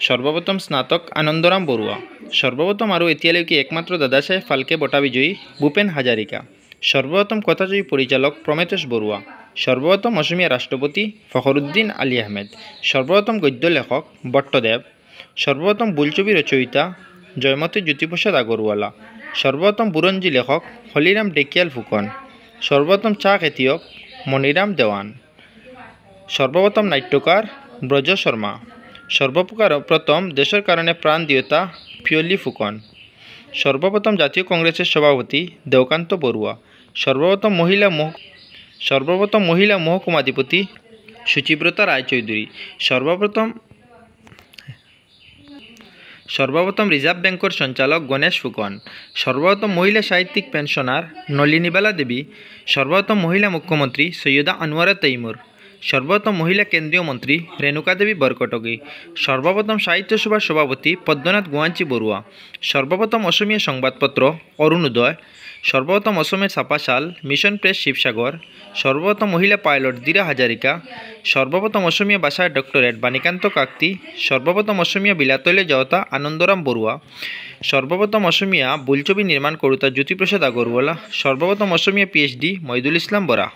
সৰ্বপ্ৰথম স্নাতক আনন্দৰাম বড়ুয়া। সৰ্বপ্ৰথম আৰু এতিয়ালৈকে একমাত্ৰ দাদাসাহেব ফাল্কে বঁটা বিজয়ী ভূপেন হাজাৰিকা। সর্বপ্রথম কথাছবি পরিচালক প্রমেথেশ বড়ুয়া। সর্বপ্রথম অসমীয়া রাষ্ট্রপতি ফখরুদ্দিন আলী আহমেদ। সর্বপ্রথম গদ্য লেখক বট্টদেব। সর্বপ্রথম বোলছবি রচয়িতা জয়মতী জ্যোতিপ্রসাদ আগরওয়ালা। সর্বপ্রথম বুৰঞ্জী লেখক হলিৰাম ঢেকিয়াল ফুকন। সৰ্বপ্ৰথম চাহ খেতিয়ক মণিৰাম দেৱান। সর্বপ্রথম নাট্যকার ব্রজ শর্মা। সর্বপ্রথম দেশের কারণে প্রাণ দিয়তা পিয়লি ফুকন। সর্বপ্রথম জাতীয় কংগ্রেসের সভাপতি দেওকান্ত বড়ুয়া। সর্বপ্রথম মহিলা মহকুমাধিপতি সুচিব্রতা রায়চৌধুরী। সর্বপ্রথম রিজার্ভ ব্যাংকের সঞ্চালক গণেশ ফুকন। সর্বপ্রথম মহিলা সাহিত্যিক পেনশনার নলিনীবালা দেবী। সর্বপ্রথম মহিলা মুখ্যমন্ত্রী সৈয়দা আনোয়ারা তৈমুর। সর্বপ্রথম মহিলা কেন্দ্রীয় মন্ত্রী রেণুকা দেবী বরকটগী। সর্বপ্রথম সাহিত্য সভার সভাপতি পদ্মনাথ গোহাঞ্চি বড়ুয়া। সর্বপ্রথম অসমীয়া সংবাদপত্র অরুণোদয়। সর্বপ্রথম অসমের ছাপাশাল মিশন প্রেস শিবসাগর। সর্বপ্রথম মহিলা পাইলট দীরা হাজারিকা। সর্বপ্রথম অসমীয়া ভাষার ডক্টরেট বাণীকান্ত কাকতি। সর্বপ্রথম অসমীয়া বিলাতলৈ যাওঁতা আনন্দরাম বড়ুয়া। সর্বপ্রথম অসমীয়া বোলছবি নির্মাণ কৰোঁতা জ্যোতিপ্ৰসাদ আগৰওয়ালা। সৰ্বপ্ৰথম অসমীয়া PhD মইদুল ইছলাম বৰা।